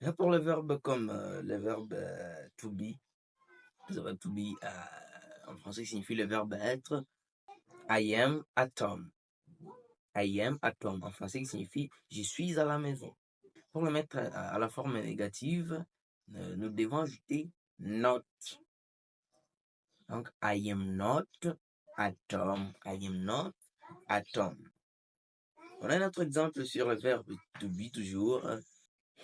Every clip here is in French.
Là, pour le verbe comme le verbe to be, le verbe to be en français signifie le verbe être. I am at home. I am at home. En français, il signifie je suis à la maison. Pour le mettre à la forme négative, nous devons ajouter not. Donc, I am not at home. I am not at home. On a un autre exemple sur le verbe to be toujours.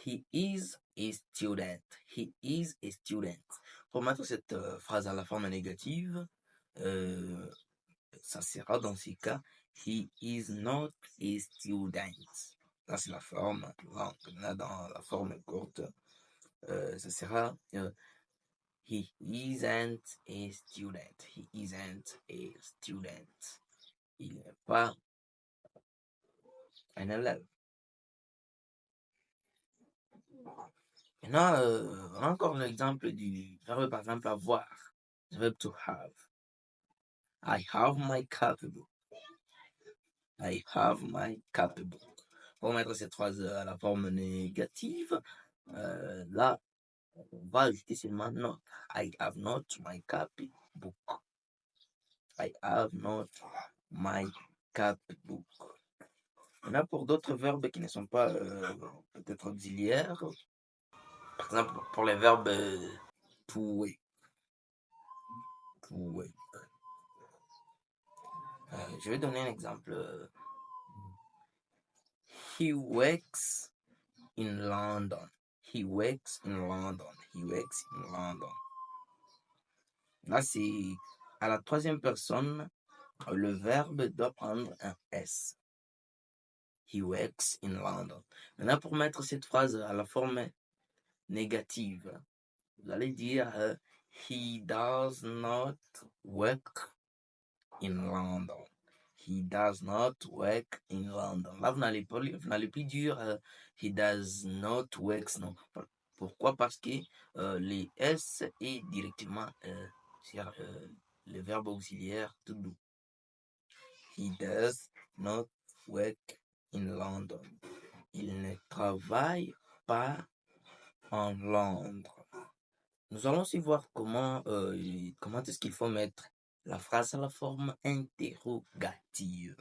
He is a student. He is a student. Pour mettre cette phrase à la forme négative, ça sera dans ces cas he is not a student. Là, c'est la forme longue. Là, dans la forme courte, ça sera he isn't a student. He isn't a student. Il n'est pas un élève. Maintenant, on a encore l'exemple du verbe, par exemple, avoir. Le verbe to have. I have my copybook. I have my copybook. Pour mettre cette phrase à la forme négative, là, on va ajouter seulement not. I have not my copybook. I have not my copybook. On a pour d'autres verbes qui ne sont pas peut-être auxiliaires. Par exemple, pour les verbes to wake. To wake. Je vais donner un exemple. He wakes in London. He wakes in London. He wakes in London. Là, c'est à la troisième personne, le verbe doit prendre un S. He wakes in London. Maintenant, pour mettre cette phrase à la forme négative, vous allez dire he does not work in London. He does not work in London. Là, vous n'allez plus dire he does not work. Non. Pourquoi? Parce que les S est directement sur le verbe auxiliaire to do. He does not work in London. Il ne travaille pas en Londres. Nous allons aussi voir comment est-ce qu'il faut mettre la phrase à la forme interrogative.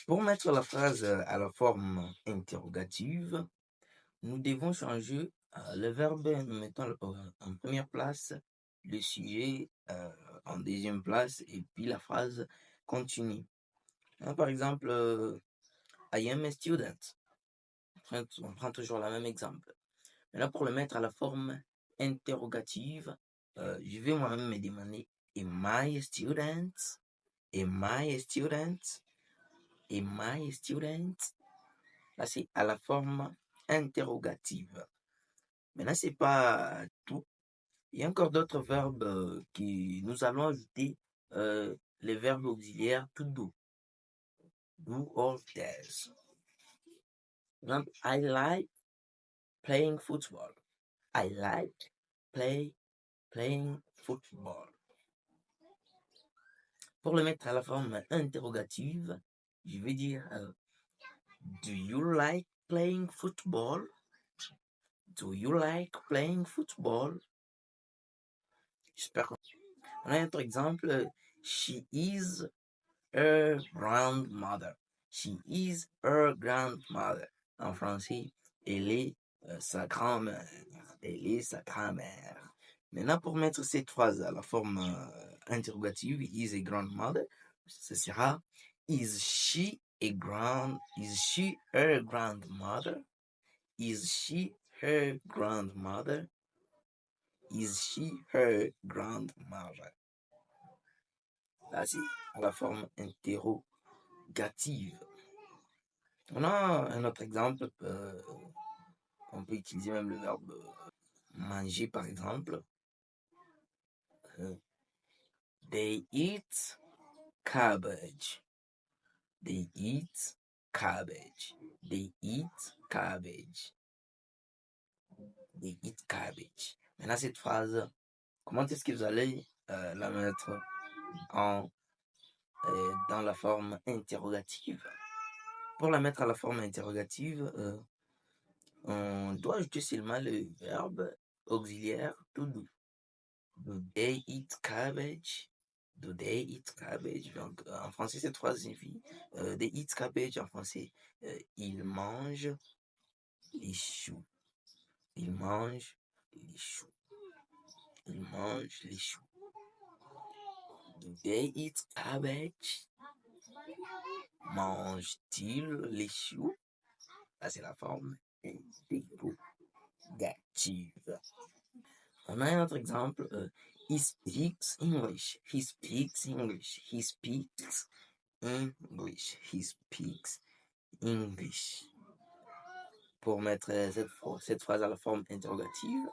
Pour mettre la phrase à la forme interrogative, nous devons changer le verbe, nous mettons en première place, le sujet en deuxième place, et puis la phrase continue. Alors, par exemple, I am a student. On prend toujours le même exemple. Maintenant, pour le mettre à la forme interrogative, je vais moi-même me demander, am I a student? Am I a student? Am I a student? Là, c'est à la forme interrogative. Maintenant, c'est pas tout. Il y a encore d'autres verbes qui nous allons ajouter les verbes auxiliaires to do. Do or does. Par exemple, I like playing football. I like playing football. Pour le mettre à la forme interrogative, je vais dire do you like playing football? Do you like playing football? J'espère. On a un autre exemple. She is her grandmother. She is her grandmother. En français, elle est sa grand-mère. Elle est sa grand-mère. Maintenant, pour mettre cette phrase à la forme interrogative, is a grandmother, ce sera is she her grandmother? Is she her grandmother? Is she her grandmother? Là, c'est à la forme interrogative. On a un autre exemple. On peut utiliser même le verbe manger, par exemple. They eat cabbage. They eat cabbage. They eat cabbage. They eat cabbage. Maintenant, cette phrase, comment est-ce que vous allez la mettre dans la forme interrogative? Pour la mettre à la forme interrogative, On doit ajouter seulement le verbe auxiliaire to do. Do they eat cabbage? Do they eat cabbage? Donc, en français, cette phrase signifie they eat cabbage. En français, ils mangent les choux. Ils mangent les choux. Ils mangent les choux. Do they eat cabbage? Mange-t-il les choux? Ça, c'est la forme interrogative. On a un autre exemple. He speaks English. He speaks English. He speaks English. He speaks English. Pour mettre cette phrase à la forme interrogative,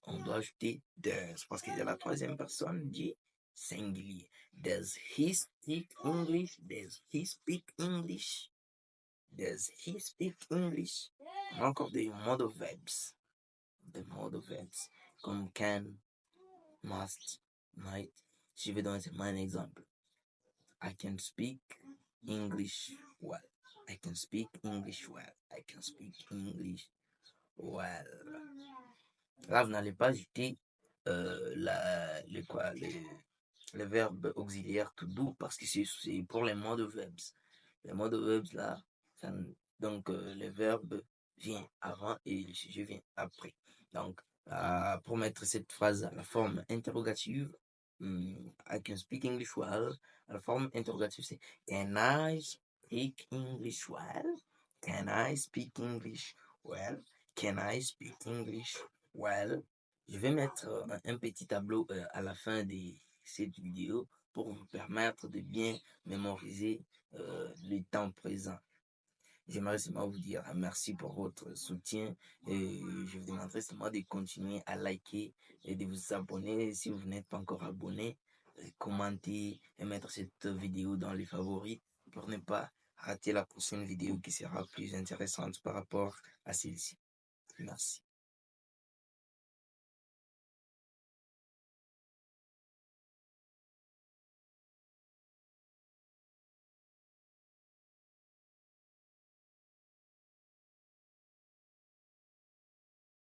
on doit ajouter does parce qu'il y a la troisième personne du singulier. Does he speak English? Does he speak English? Does he speak English? On a encore des modes of verbs. Des modes of verbs comme can, must, might. Je vais donner un exemple. I can speak English well. I can speak English well. I can speak English well. Là, vous n'allez pas ajouter le verbe auxiliaire to do parce que c'est pour les modes de verbs. Les modes de verbs là, donc le verbe vient avant et le sujet vient après. Donc, pour mettre cette phrase à la forme interrogative, I can speak English well. À la forme interrogative, c'est Can I speak English well? Can I speak English well? Can I speak English well? Je vais mettre un petit tableau à la fin de cette vidéo pour vous permettre de bien mémoriser le temps présent. J'aimerais seulement vous dire merci pour votre soutien et je vous demanderai seulement de continuer à liker et de vous abonner si vous n'êtes pas encore abonné, commenter et mettre cette vidéo dans les favoris pour ne pas rater la prochaine vidéo qui sera plus intéressante par rapport à celle-ci. Merci.